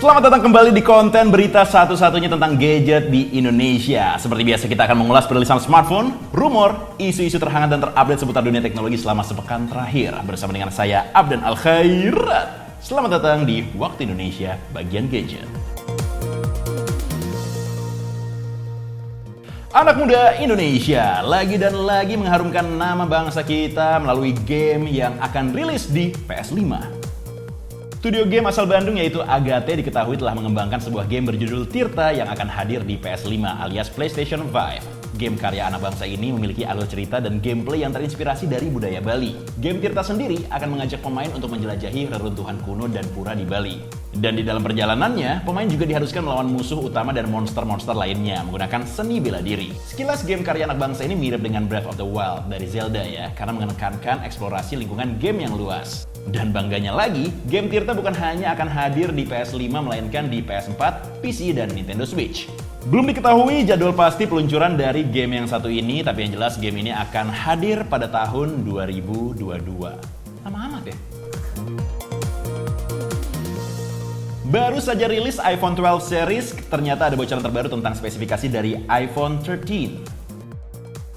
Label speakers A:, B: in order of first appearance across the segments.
A: Selamat datang kembali di konten berita satu-satunya tentang gadget di Indonesia. Seperti biasa kita akan mengulas perilisan smartphone, rumor, isu-isu terhangat dan terupdate seputar dunia teknologi selama sepekan terakhir. Bersama dengan saya, Abdan Al-Khairat. Selamat datang di Waktu Indonesia bagian gadget. Anak muda Indonesia lagi dan lagi mengharumkan nama bangsa kita melalui game yang akan rilis di PS5. Studio game asal Bandung yaitu Agate diketahui telah mengembangkan sebuah game berjudul Tirta yang akan hadir di PS5 alias PlayStation 5. Game karya anak bangsa ini memiliki alur cerita dan gameplay yang terinspirasi dari budaya Bali. Game Tirta sendiri akan mengajak pemain untuk menjelajahi reruntuhan kuno dan pura di Bali. Dan di dalam perjalanannya, pemain juga diharuskan melawan musuh utama dan monster-monster lainnya menggunakan seni bela diri. Sekilas game karya anak bangsa ini mirip dengan Breath of the Wild dari Zelda ya, karena menekankan eksplorasi lingkungan game yang luas. Dan bangganya lagi, game Tirta bukan hanya akan hadir di PS5 melainkan di PS4, PC, dan Nintendo Switch. Belum diketahui jadwal pasti peluncuran dari game yang satu ini, tapi yang jelas game ini akan hadir pada tahun 2022. Lama amat ya? Baru saja rilis iPhone 12 series, ternyata ada bocoran terbaru tentang spesifikasi dari iPhone 13.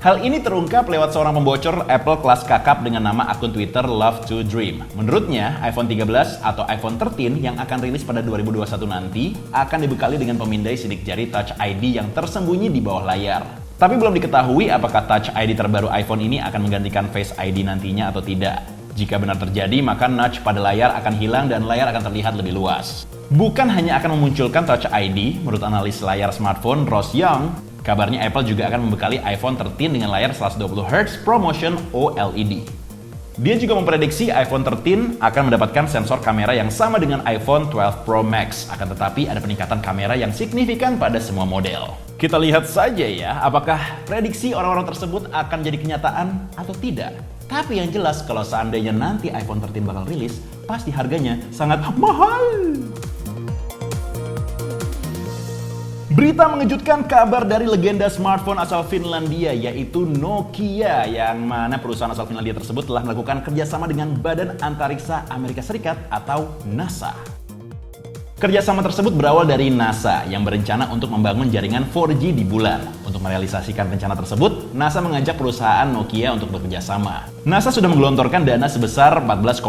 A: Hal ini terungkap lewat seorang pembocor Apple kelas kakap dengan nama akun Twitter Love to Dream. Menurutnya, iPhone 13 atau iPhone 13 yang akan rilis pada 2021 nanti akan dibekali dengan pemindai sidik jari Touch ID yang tersembunyi di bawah layar. Tapi belum diketahui apakah Touch ID terbaru iPhone ini akan menggantikan Face ID nantinya atau tidak. Jika benar terjadi, maka notch pada layar akan hilang dan layar akan terlihat lebih luas. Bukan hanya akan memunculkan Touch ID, menurut analis layar smartphone Ross Young, kabarnya Apple juga akan membekali iPhone 13 dengan layar 120Hz ProMotion OLED. Dia juga memprediksi iPhone 13 akan mendapatkan sensor kamera yang sama dengan iPhone 12 Pro Max, akan tetapi ada peningkatan kamera yang signifikan pada semua model. Kita lihat saja ya, apakah prediksi orang-orang tersebut akan jadi kenyataan atau tidak. Tapi yang jelas kalau seandainya nanti iPhone 13 bakal rilis, pasti harganya sangat mahal. Berita mengejutkan kabar dari legenda smartphone asal Finlandia yaitu Nokia, yang mana perusahaan asal Finlandia tersebut telah melakukan kerjasama dengan Badan Antariksa Amerika Serikat atau NASA. Kerjasama tersebut berawal dari NASA yang berencana untuk membangun jaringan 4G di bulan. Untuk merealisasikan rencana tersebut, NASA mengajak perusahaan Nokia untuk bekerja sama. NASA sudah menggelontorkan dana sebesar 14,1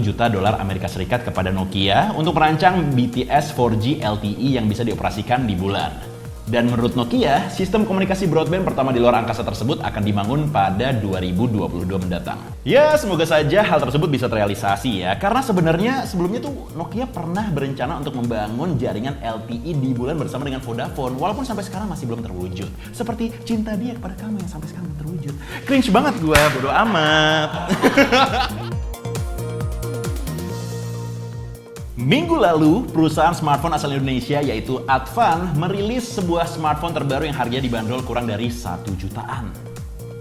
A: juta dolar Amerika Serikat kepada Nokia untuk merancang BTS 4G LTE yang bisa dioperasikan di bulan. Dan menurut Nokia, sistem komunikasi broadband pertama di luar angkasa tersebut akan dibangun pada 2022 mendatang. Ya, semoga saja hal tersebut bisa terrealisasi ya. Karena sebenarnya sebelumnya tuh Nokia pernah berencana untuk membangun jaringan LTE di bulan bersama dengan Vodafone. Walaupun sampai sekarang masih belum terwujud. Seperti cinta dia kepada kamu yang sampai sekarang belum terwujud. Cringe banget gue, bodo amat. Minggu lalu, perusahaan smartphone asal Indonesia yaitu Advan merilis sebuah smartphone terbaru yang harganya dibanderol kurang dari 1 jutaan.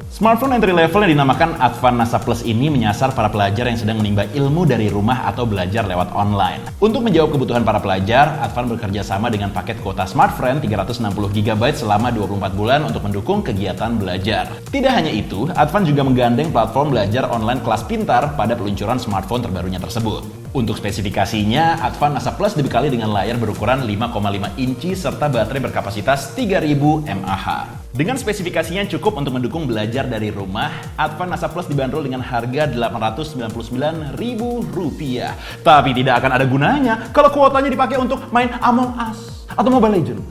A: Smartphone entry level yang dinamakan Advan NASA Plus ini menyasar para pelajar yang sedang menimba ilmu dari rumah atau belajar lewat online. Untuk menjawab kebutuhan para pelajar, Advan bekerja sama dengan paket kuota SmartFriend 360GB selama 24 bulan untuk mendukung kegiatan belajar. Tidak hanya itu, Advan juga menggandeng platform belajar online kelas pintar pada peluncuran smartphone terbarunya tersebut. Untuk spesifikasinya, Advan NASA Plus dibekali dengan layar berukuran 5,5 inci serta baterai berkapasitas 3000 mAh. Dengan spesifikasinya cukup untuk mendukung belajar dari rumah, Advan NASA Plus dibanderol dengan harga Rp899.000. Tapi tidak akan ada gunanya kalau kuotanya dipakai untuk main Among Us atau Mobile Legends.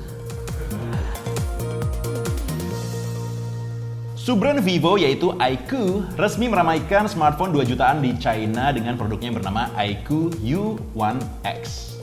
A: Subbrand Vivo yaitu iQOO resmi meramaikan smartphone 2 jutaan di China dengan produknya yang bernama iQOO U1X.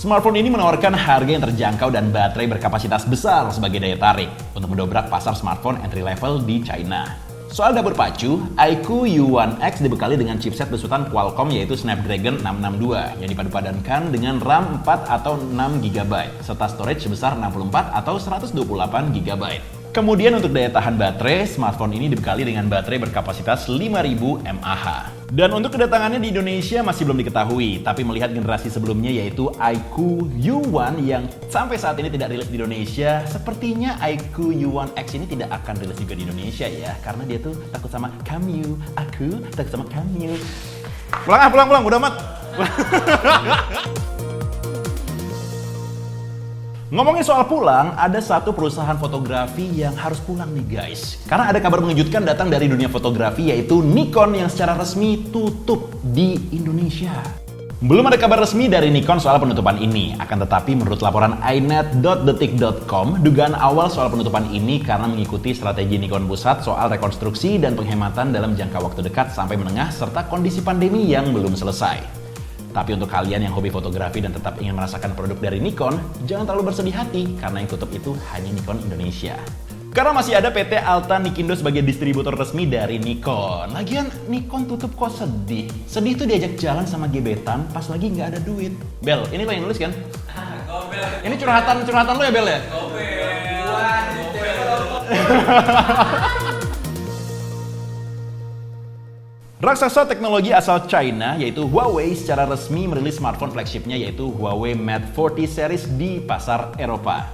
A: Smartphone ini menawarkan harga yang terjangkau dan baterai berkapasitas besar sebagai daya tarik untuk mendobrak pasar smartphone entry level di China. Soal dapur pacu, iQOO U1X dibekali dengan chipset besutan Qualcomm yaitu Snapdragon 662 yang dipadu-padankan dengan RAM 4 atau 6GB serta storage sebesar 64 atau 128GB. Kemudian untuk daya tahan baterai, smartphone ini dibekali dengan baterai berkapasitas 5000 mAh. Dan untuk kedatangannya di Indonesia masih belum diketahui, tapi melihat generasi sebelumnya yaitu iQOO U1 yang sampai saat ini tidak rilis di Indonesia, sepertinya iQOO U1X ini tidak akan rilis juga di Indonesia ya, karena dia tuh takut sama kamu, aku takut sama kamu. Pulang, udah amat. Ngomongin soal pulang, ada satu perusahaan fotografi yang harus pulang nih guys. Karena ada kabar mengejutkan datang dari dunia fotografi, yaitu Nikon yang secara resmi tutup di Indonesia. Belum ada kabar resmi dari Nikon soal penutupan ini. Akan tetapi menurut laporan inet.detik.com, dugaan awal soal penutupan ini karena mengikuti strategi Nikon Pusat soal rekonstruksi dan penghematan dalam jangka waktu dekat sampai menengah serta kondisi pandemi yang belum selesai. Tapi untuk kalian yang hobi fotografi dan tetap ingin merasakan produk dari Nikon, jangan terlalu bersedih hati karena yang tutup itu hanya Nikon Indonesia. Karena masih ada PT Alta Nikindo sebagai distributor resmi dari Nikon. Lagian Nikon tutup kok sedih? Sedih tuh diajak jalan sama gebetan pas lagi nggak ada duit. Bel, ini lo yang nulis kan? Ini curhatan lo ya Bel ya? Raksasa teknologi asal China yaitu Huawei secara resmi merilis smartphone flagshipnya yaitu Huawei Mate 40 series di pasar Eropa.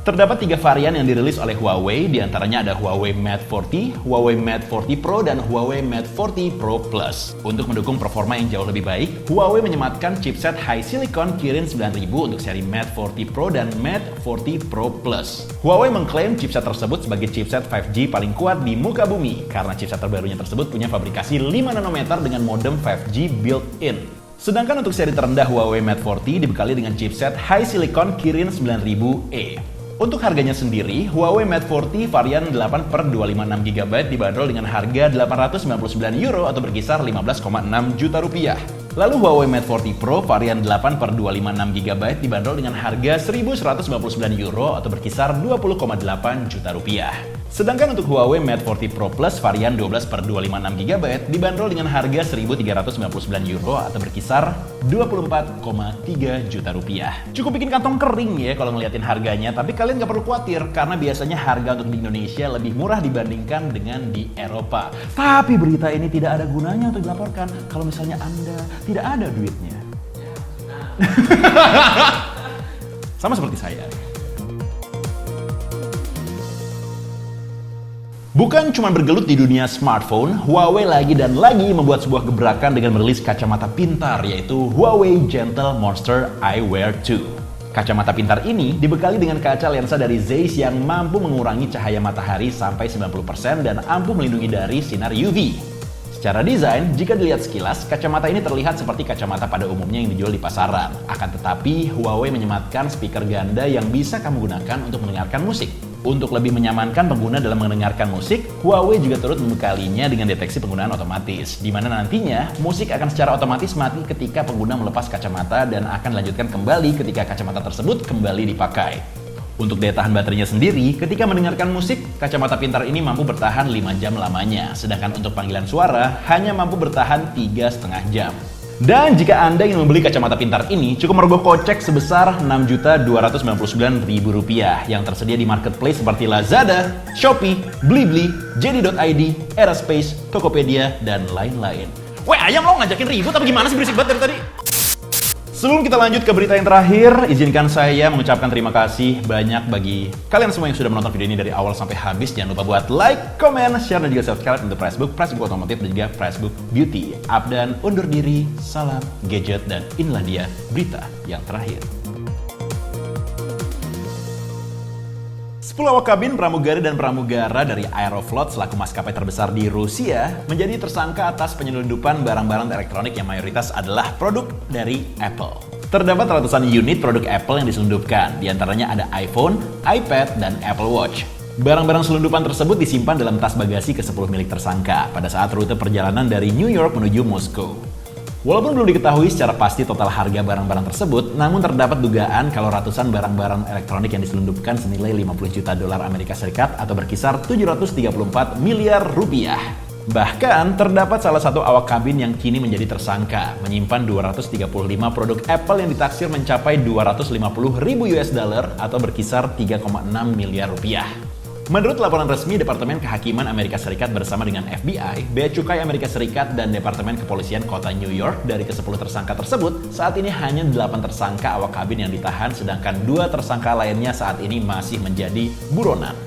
A: Terdapat 3 varian yang dirilis oleh Huawei, diantaranya ada Huawei Mate 40, Huawei Mate 40 Pro, dan Huawei Mate 40 Pro Plus. Untuk mendukung performa yang jauh lebih baik, Huawei menyematkan chipset High Silicon Kirin 9000 untuk seri Mate 40 Pro dan Mate 40 Pro Plus. Huawei mengklaim chipset tersebut sebagai chipset 5G paling kuat di muka bumi, karena chipset terbarunya tersebut punya fabrikasi 5 nanometer dengan modem 5G built-in. Sedangkan untuk seri terendah Huawei Mate 40 dibekali dengan chipset High Silicon Kirin 9000E. Untuk harganya sendiri, Huawei Mate 40 varian 8/256GB dibanderol dengan harga €899 atau berkisar 15,6 juta rupiah. Lalu Huawei Mate 40 Pro varian 8/256GB dibanderol dengan harga €1.199 atau berkisar 20,8 juta rupiah. Sedangkan untuk Huawei Mate 40 Pro Plus varian 12/256GB dibanderol dengan harga €1.399 atau berkisar 24,3 juta rupiah. Cukup bikin kantong kering ya kalau ngeliatin harganya, tapi kalian nggak perlu khawatir karena biasanya harga untuk di Indonesia lebih murah dibandingkan dengan di Eropa. Tapi berita ini tidak ada gunanya untuk dilaporkan kalau misalnya Anda tidak ada duitnya. Sama seperti saya. Bukan cuma bergelut di dunia smartphone, Huawei lagi dan lagi membuat sebuah gebrakan dengan merilis kacamata pintar, yaitu Huawei Gentle Monster Eyewear 2. Kacamata pintar ini dibekali dengan kaca lensa dari Zeiss yang mampu mengurangi cahaya matahari sampai 90% dan ampuh melindungi dari sinar UV. Secara desain, jika dilihat sekilas, kacamata ini terlihat seperti kacamata pada umumnya yang dijual di pasaran. Akan tetapi, Huawei menyematkan speaker ganda yang bisa kamu gunakan untuk mendengarkan musik. Untuk lebih menyamankan pengguna dalam mendengarkan musik, Huawei juga turut membekalinya dengan deteksi penggunaan otomatis, di mana nantinya musik akan secara otomatis mati ketika pengguna melepas kacamata dan akan dilanjutkan kembali ketika kacamata tersebut kembali dipakai. Untuk daya tahan baterainya sendiri, ketika mendengarkan musik, kacamata pintar ini mampu bertahan 5 jam lamanya, sedangkan untuk panggilan suara hanya mampu bertahan 3,5 jam. Dan jika Anda ingin membeli kacamata pintar ini, cukup merogoh kocek sebesar Rp6.299.000 yang tersedia di marketplace seperti Lazada, Shopee, Blibli, JD.id, Eraspace, Tokopedia, dan lain-lain. Weh ayam lo ngajakin ribut apa gimana sih, berisik banget dari tadi? Sebelum kita lanjut ke berita yang terakhir, izinkan saya mengucapkan terima kasih banyak bagi kalian semua yang sudah menonton video ini dari awal sampai habis. Jangan lupa buat like, comment, share, dan juga subscribe untuk Facebook Otomotif dan juga Facebook Beauty. Up dan undur diri, salam gadget, dan inilah dia berita yang terakhir. 10 awak kabin pramugari dan pramugara dari Aeroflot selaku maskapai terbesar di Rusia menjadi tersangka atas penyelundupan barang-barang elektronik yang mayoritas adalah produk dari Apple. Terdapat ratusan unit produk Apple yang diselundupkan, diantaranya ada iPhone, iPad, dan Apple Watch. Barang-barang selundupan tersebut disimpan dalam tas bagasi ke-10 milik tersangka pada saat rute perjalanan dari New York menuju Moskow. Walaupun belum diketahui secara pasti total harga barang-barang tersebut, namun terdapat dugaan kalau ratusan barang-barang elektronik yang diselundupkan senilai 50 juta dolar Amerika Serikat atau berkisar 734 miliar rupiah. Bahkan, terdapat salah satu awak kabin yang kini menjadi tersangka, menyimpan 235 produk Apple yang ditaksir mencapai 250.000 US dollar atau berkisar 3,6 miliar rupiah. Menurut laporan resmi Departemen Kehakiman Amerika Serikat bersama dengan FBI, Bea Cukai Amerika Serikat, dan Departemen Kepolisian Kota New York, dari ke-10 tersangka tersebut, saat ini hanya 8 tersangka awak kabin yang ditahan, sedangkan 2 tersangka lainnya saat ini masih menjadi buronan.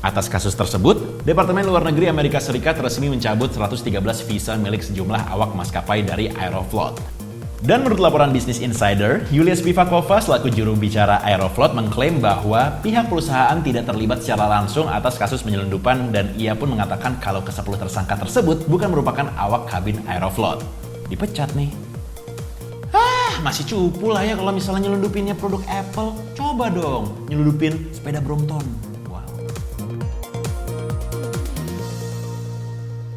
A: Atas kasus tersebut, Departemen Luar Negeri Amerika Serikat resmi mencabut 113 visa milik sejumlah awak maskapai dari Aeroflot. Dan menurut laporan Business Insider, Yulia Spivakova selaku juru bicara Aeroflot mengklaim bahwa pihak perusahaan tidak terlibat secara langsung atas kasus penyelundupan dan ia pun mengatakan kalau ke-10 tersangka tersebut bukan merupakan awak kabin Aeroflot. Dipecat nih. Masih cupu lah ya kalau misalnya nyelundupinnya produk Apple. Coba dong nyelundupin sepeda Brompton.